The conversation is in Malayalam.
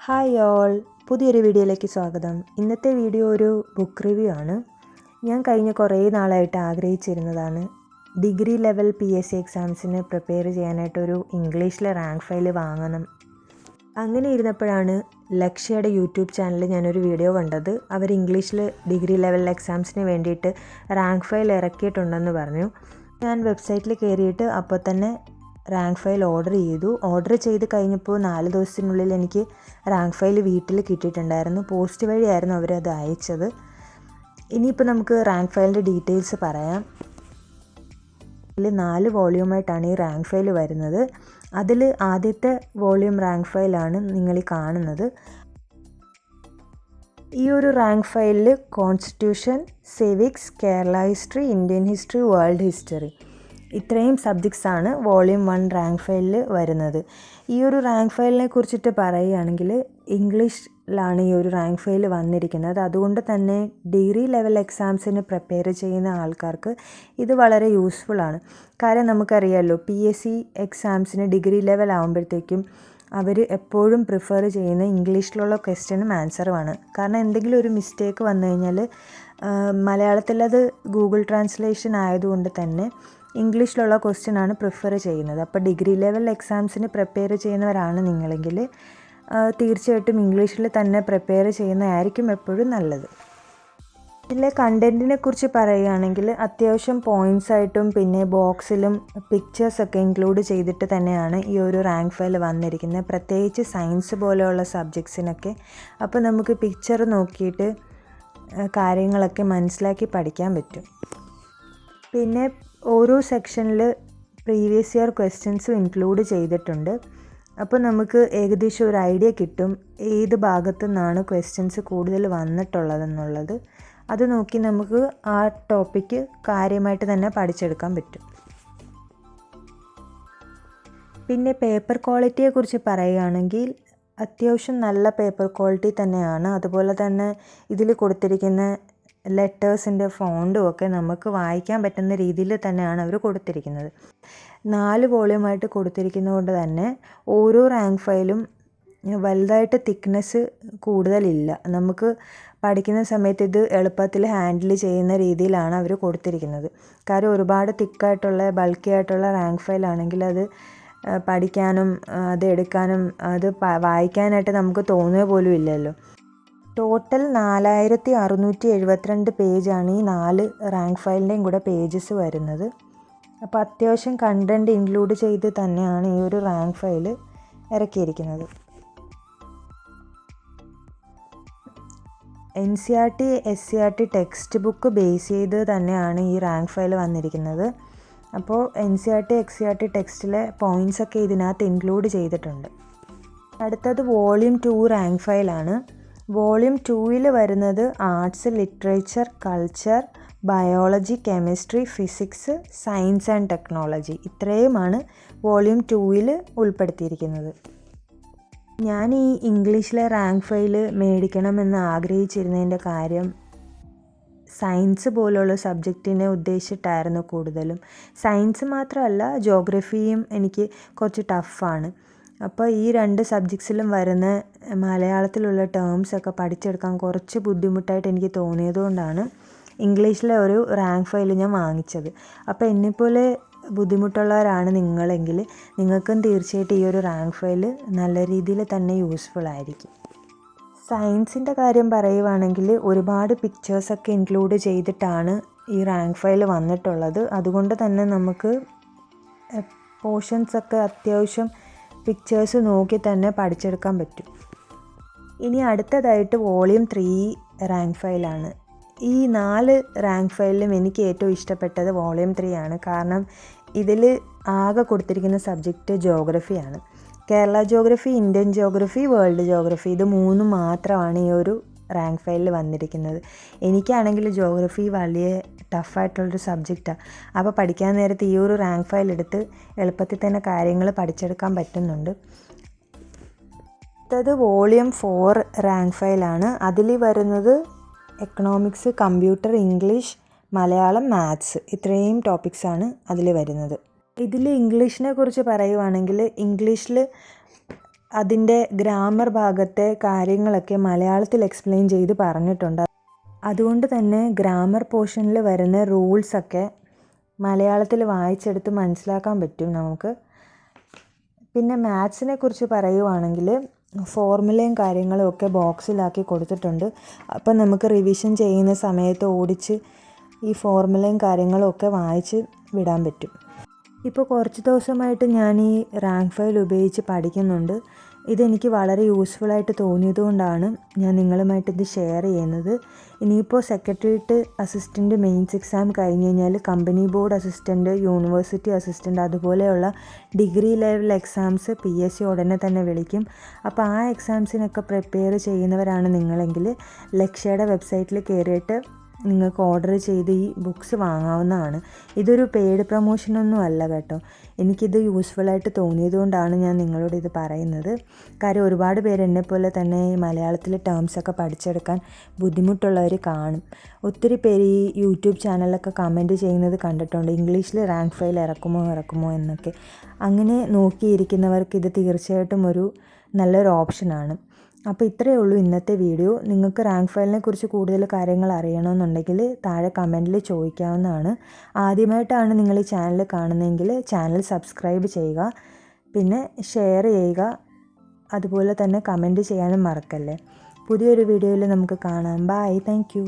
ഹായ് ഓൾ, പുതിയൊരു വീഡിയോയിലേക്ക് സ്വാഗതം. ഇന്നത്തെ വീഡിയോ ഒരു ബുക്ക് റിവ്യൂ ആണ്. ഞാൻ കഴിഞ്ഞ കുറേ നാളായിട്ട് ആഗ്രഹിച്ചിരുന്നതാണ് ഡിഗ്രി ലെവൽ PSC എക്സാംസിന് പ്രിപ്പയർ ചെയ്യാനായിട്ടൊരു ഇംഗ്ലീഷിലെ റാങ്ക് ഫയൽ വാങ്ങണം. അങ്ങനെ ഇരുന്നപ്പോഴാണ് ലക്ഷ്യയുടെ യൂട്യൂബ് ചാനലിൽ ഞാനൊരു വീഡിയോ കണ്ടത്. അവർ ഇംഗ്ലീഷിൽ ഡിഗ്രി ലെവൽ എക്സാംസിന് വേണ്ടിയിട്ട് റാങ്ക് ഫയൽ ഇറക്കിയിട്ടുണ്ടെന്ന് പറഞ്ഞു. ഞാൻ വെബ്സൈറ്റിൽ കയറിയിട്ട് അപ്പോൾ തന്നെ റാങ്ക് ഫയൽ ഓർഡർ ചെയ്ത് കഴിഞ്ഞപ്പോൾ 4 ദിവസത്തിനുള്ളിൽ എനിക്ക് റാങ്ക് ഫയൽ വീട്ടിൽ കിട്ടിയിട്ടുണ്ടായിരുന്നു. പോസ്റ്റ് വഴിയായിരുന്നു അവരത് അയച്ചത്. ഇനിയിപ്പോൾ നമുക്ക് റാങ്ക് ഫയലിൻ്റെ ഡീറ്റെയിൽസ് പറയാം. ഇതിൽ 4 വോള്യൂമായിട്ടാണ് ഈ റാങ്ക് ഫയൽ വരുന്നത്. അതിൽ ആദ്യത്തെ വോള്യൂം റാങ്ക് ഫയലാണ് നിങ്ങൾ ഈ കാണുന്നത്. ഈ ഒരു റാങ്ക് ഫയലിൽ constitution, civics, Kerala history, Indian history, world history ഇത്രയും സബ്ജക്ട്സാണ് വോള്യൂം 1 റാങ്ക് ഫയലിൽ വരുന്നത്. ഈ ഒരു റാങ്ക് ഫയലിനെ കുറിച്ചിട്ട് പറയുകയാണെങ്കിൽ ഇംഗ്ലീഷിലാണ് ഈ ഒരു റാങ്ക് ഫയൽ വന്നിരിക്കുന്നത്. അതുകൊണ്ട് തന്നെ ഡിഗ്രി ലെവൽ എക്സാംസിന് പ്രിപ്പയർ ചെയ്യുന്ന ആൾക്കാർക്ക് ഇത് വളരെ യൂസ്ഫുള്ളാണ്. കാര്യം നമുക്കറിയാമല്ലോ, PSC എക്സാംസിന് ഡിഗ്രി ലെവൽ ആകുമ്പോഴത്തേക്കും അവർ എപ്പോഴും പ്രിഫർ ചെയ്യുന്ന ഇംഗ്ലീഷിലുള്ള ക്വസ്റ്റ്യനും ആൻസറുമാണ്. കാരണം എന്തെങ്കിലും ഒരു മിസ്റ്റേക്ക് വന്നു കഴിഞ്ഞാൽ മലയാളത്തിലത് ഗൂഗിൾ ട്രാൻസ്ലേഷൻ ആയതുകൊണ്ട് തന്നെ ഇംഗ്ലീഷിലുള്ള ക്വസ്റ്റ്യനാണ് പ്രിഫർ ചെയ്യുന്നത്. അപ്പോൾ ഡിഗ്രി ലെവൽ എക്സാംസിന് പ്രിപ്പയർ ചെയ്യുന്നവരാണ് നിങ്ങളെങ്കിൽ തീർച്ചയായിട്ടും ഇംഗ്ലീഷിൽ തന്നെ പ്രിപ്പയർ ചെയ്യുന്നതായിരിക്കും എപ്പോഴും നല്ലത്. ഇതിലെ കണ്ടൻറ്റിനെ കുറിച്ച് പറയുകയാണെങ്കിൽ അത്യാവശ്യം പോയിൻറ്റ്സായിട്ടും പിന്നെ ബോക്സിലും പിക്ചേഴ്സൊക്കെ ഇൻക്ലൂഡ് ചെയ്തിട്ട് തന്നെയാണ് ഈ ഒരു റാങ്ക് ഫയൽ വന്നിരിക്കുന്നത്. പ്രത്യേകിച്ച് സയൻസ് പോലെയുള്ള സബ്ജക്ട്സിനൊക്കെ. അപ്പോൾ നമുക്ക് പിക്ചർ നോക്കിയിട്ട് കാര്യങ്ങളൊക്കെ മനസ്സിലാക്കി പഠിക്കാൻ പറ്റും. പിന്നെ ഓരോ സെക്ഷനിൽ പ്രീവിയസ് ഇയർ ക്വസ്റ്റ്യൻസും ഇൻക്ലൂഡ് ചെയ്തിട്ടുണ്ട്. അപ്പോൾ നമുക്ക് ഏകദേശം ഒരു ഐഡിയ കിട്ടും ഏത് ഭാഗത്തു നിന്നാണ് ക്വസ്റ്റ്യൻസ് കൂടുതൽ വന്നിട്ടുള്ളതെന്നുള്ളത്. അത് നോക്കി നമുക്ക് ആ ടോപ്പിക്ക് കാര്യമായിട്ട് തന്നെ പഠിച്ചെടുക്കാൻ പറ്റും. പിന്നെ പേപ്പർ ക്വാളിറ്റിയെക്കുറിച്ച് പറയുകയാണെങ്കിൽ അത്യാവശ്യം നല്ല പേപ്പർ ക്വാളിറ്റി തന്നെയാണ്. അതുപോലെ തന്നെ ഇതിൽ കൊടുത്തിരിക്കുന്ന ലെറ്റേഴ്സിൻ്റെ ഫോണ്ടും ഒക്കെ നമുക്ക് വായിക്കാൻ പറ്റുന്ന രീതിയിൽ തന്നെയാണ് അവർ കൊടുത്തിരിക്കുന്നത്. 4 വോള്യൂമായിട്ട് കൊടുത്തിരിക്കുന്നതുകൊണ്ട് തന്നെ ഓരോ റാങ്ക് ഫയലും വലുതായിട്ട് തിക്നെസ് കൂടുതലില്ല. നമുക്ക് പഠിക്കുന്ന സമയത്ത് ഇത് എളുപ്പത്തിൽ ഹാൻഡിൽ ചെയ്യുന്ന രീതിയിലാണ് അവർ കൊടുത്തിരിക്കുന്നത്. കാര്യം ഒരുപാട് തിക്കായിട്ടുള്ള ബൾക്കി ആയിട്ടുള്ള റാങ്ക് ഫയലാണെങ്കിൽ അത് പഠിക്കാനും അത് എടുക്കാനും അത് വായിക്കാനായിട്ട് നമുക്ക് തോന്നുക പോലും ഇല്ലല്ലോ. ടോട്ടൽ 4672 പേജാണ് ഈ 4 റാങ്ക് ഫയലിൻ്റെയും കൂടെ പേജസ് വരുന്നത്. അപ്പോൾ അത്യാവശ്യം കണ്ടൻറ്റ് ഇൻക്ലൂഡ് ചെയ്ത് തന്നെയാണ് ഈ ഒരു റാങ്ക് ഫയൽ ഇറക്കിയിരിക്കുന്നത്. NCERT SCERT textbook base ചെയ്ത് തന്നെയാണ് ഈ റാങ്ക് ഫയൽ വന്നിരിക്കുന്നത്. അപ്പോൾ NCERT SCERT ടെക്സ്റ്റിലെ പോയിൻറ്റ്സൊക്കെ ഇതിനകത്ത് ഇൻക്ലൂഡ് ചെയ്തിട്ടുണ്ട്. അടുത്തത് വോള്യൂം 2 റാങ്ക് ഫയലാണ്. വോള്യൂം 2-ൽ വരുന്നത് arts, literature, culture, biology, chemistry, physics, science and technology ഇത്രയുമാണ് വോള്യൂം 2-ൽ ഉൾപ്പെടുത്തിയിരിക്കുന്നത്. ഞാൻ ഈ ഇംഗ്ലീഷിലെ റാങ്ക് ഫയൽ മേടിക്കണമെന്ന് ആഗ്രഹിച്ചിരുന്നതിൻ്റെ കാര്യം സയൻസ് പോലുള്ള സബ്ജക്റ്റിനെ ഉദ്ദേശിച്ചിട്ടായിരുന്നു കൂടുതലും. സയൻസ് മാത്രമല്ല, ജോഗ്രഫിയും എനിക്ക് കുറച്ച് ടഫാണ്. അപ്പോൾ ഈ 2 സബ്ജക്ട്സിലും വരുന്ന മലയാളത്തിലുള്ള ടേംസൊക്കെ പഠിച്ചെടുക്കാൻ കുറച്ച് ബുദ്ധിമുട്ടായിട്ട് എനിക്ക് തോന്നിയതുകൊണ്ടാണ് ഇംഗ്ലീഷിലെ ഒരു റാങ്ക് ഫയൽ ഞാൻ വാങ്ങിച്ചത്. അപ്പോൾ എന്നെപ്പോലെ ബുദ്ധിമുട്ടുള്ളവരാണ് നിങ്ങളെങ്കിൽ നിങ്ങൾക്കും തീർച്ചയായിട്ടും ഈ ഒരു റാങ്ക് ഫയൽ നല്ല രീതിയിൽ തന്നെ യൂസ്ഫുൾ ആയിരിക്കും. സയൻസിൻ്റെ കാര്യം പറയുവാണെങ്കിൽ ഒരുപാട് പിക്ചേഴ്സൊക്കെ ഇൻക്ലൂഡ് ചെയ്തിട്ടാണ് ഈ റാങ്ക് ഫയൽ വന്നിട്ടുള്ളത്. അതുകൊണ്ട് തന്നെ നമുക്ക് പോർഷൻസൊക്കെ അത്യാവശ്യം പിക്ചേഴ്സ് നോക്കി തന്നെ പഠിച്ചെടുക്കാൻ പറ്റും. ഇനി അടുത്തതായിട്ട് വോള്യൂം 3 റാങ്ക് ഫയലാണ്. ഈ 4 റാങ്ക് ഫയലിലും എനിക്ക് ഏറ്റവും ഇഷ്ടപ്പെട്ടത് വോള്യൂം 3 ആണ്. കാരണം ഇതിൽ ആകെ കൊടുത്തിരിക്കുന്ന സബ്ജക്റ്റ് ജോഗ്രഫിയാണ്. Kerala geography, Indian geography, world geography ഇത് 3 മാത്രമാണ് ഈ ഒരു റാങ്ക് ഫയലിൽ വന്നിരിക്കുന്നത്. എനിക്കാണെങ്കിൽ ജോഗ്രഫി വലിയ ടഫായിട്ടുള്ളൊരു സബ്ജക്റ്റാണ്. അപ്പോൾ പഠിക്കാൻ നേരത്ത് ഈ ഒരു റാങ്ക് ഫയൽ എടുത്ത് എളുപ്പത്തിൽ തന്നെ കാര്യങ്ങൾ പഠിച്ചെടുക്കാൻ പറ്റുന്നുണ്ട്. അടുത്തത് വോള്യൂം 4 റാങ്ക് ഫയലാണ്. അതിൽ വരുന്നത് economics, computer, English, Malayalam, maths ഇത്രയും ടോപ്പിക്സാണ് അതിൽ വരുന്നത്. ഇതിൽ ഇംഗ്ലീഷിനെ കുറിച്ച് പറയുവാണെങ്കിൽ ഇംഗ്ലീഷിൽ അതിൻ്റെ ഗ്രാമർ ഭാഗത്തെ കാര്യങ്ങളൊക്കെ മലയാളത്തിൽ എക്സ്പ്ലെയിൻ ചെയ്ത് പറഞ്ഞിട്ടുണ്ട്. അതുകൊണ്ട് തന്നെ ഗ്രാമർ പോർഷനിൽ വരുന്ന റൂൾസൊക്കെ മലയാളത്തിൽ വായിച്ചെടുത്ത് മനസ്സിലാക്കാൻ പറ്റും നമുക്ക്. പിന്നെ മാത്സിനെ കുറിച്ച് പറയുവാണെങ്കിൽ ഫോർമുലയും കാര്യങ്ങളും ഒക്കെ ബോക്സിലാക്കി കൊടുത്തിട്ടുണ്ട്. അപ്പം നമുക്ക് റിവിഷൻ ചെയ്യുന്ന സമയത്ത് ഓടിച്ച് ഈ ഫോർമുലയും കാര്യങ്ങളും ഒക്കെ വായിച്ച് വിടാൻ പറ്റും. ഇപ്പോൾ കുറച്ച് ദിവസമായിട്ട് ഞാൻ ഈ റാങ്ക് ഫയൽ ഉപയോഗിച്ച് പഠിക്കുന്നുണ്ട്. ഇതെനിക്ക് വളരെ യൂസ്ഫുള്ളായിട്ട് തോന്നിയതുകൊണ്ടാണ് ഞാൻ നിങ്ങളുമായിട്ട് ഇത് ഷെയർ ചെയ്യുന്നത്. ഇനിയിപ്പോൾ സെക്രട്ടേറിയറ്റ് അസിസ്റ്റൻറ്റ് മെയിൻസ് എക്സാം കഴിഞ്ഞ് കഴിഞ്ഞാൽ company board assistant, university assistant അതുപോലെയുള്ള ഡിഗ്രി ലെവൽ എക്സാംസ് PSC ഉടനെ തന്നെ വിളിക്കും. അപ്പോൾ ആ എക്സാംസിനൊക്കെ പ്രിപ്പയർ ചെയ്യുന്നവരാണ് നിങ്ങളെങ്കിൽ ലക്ഷ്യയുടെ വെബ്സൈറ്റിൽ കയറിയിട്ട് നിങ്ങൾക്ക് ഓർഡർ ചെയ്ത് ഈ ബുക്സ് വാങ്ങാവുന്നതാണ്. ഇതൊരു പെയ്ഡ് പ്രൊമോഷനൊന്നും അല്ല കേട്ടോ. എനിക്കിത് യൂസ്ഫുള്ളായിട്ട് തോന്നിയതുകൊണ്ടാണ് ഞാൻ നിങ്ങളോട് ഇത് പറയുന്നത്. കാര്യം ഒരുപാട് പേര് എന്നെപ്പോലെ തന്നെ ഈ മലയാളത്തിൽ ടേംസൊക്കെ പഠിച്ചെടുക്കാൻ ബുദ്ധിമുട്ടുള്ളവർ കാണും. ഒത്തിരി പേര് ഈ യൂട്യൂബ് ചാനലിലൊക്കെ കമൻറ്റ് ചെയ്യുന്നത് കണ്ടിട്ടുണ്ട്, ഇംഗ്ലീഷിൽ റാങ്ക് ഫയൽ ഇറക്കുമോ എന്നൊക്കെ. അങ്ങനെ നോക്കിയിരിക്കുന്നവർക്ക് ഇത് തീർച്ചയായിട്ടും ഒരു നല്ലൊരു ഓപ്ഷനാണ്. അപ്പോൾ ഇത്രയേ ഉള്ളൂ ഇന്നത്തെ വീഡിയോ. നിങ്ങൾക്ക് റാങ്ക് ഫയലിനെ കുറിച്ച് കൂടുതൽ കാര്യങ്ങൾ അറിയണമെന്നുണ്ടെങ്കിൽ താഴെ കമൻറ്റിൽ ചോദിക്കാവുന്നതാണ്. ആദ്യമായിട്ടാണ് നിങ്ങൾ ഈ ചാനൽ കാണുന്നതെങ്കിൽ ചാനൽ സബ്സ്ക്രൈബ് ചെയ്യുക, പിന്നെ ഷെയർ ചെയ്യുക, അതുപോലെ തന്നെ കമൻറ്റ് ചെയ്യാനും മറക്കല്ലേ. പുതിയൊരു വീഡിയോയിൽ നമുക്ക് കാണാം. Bye, thank U.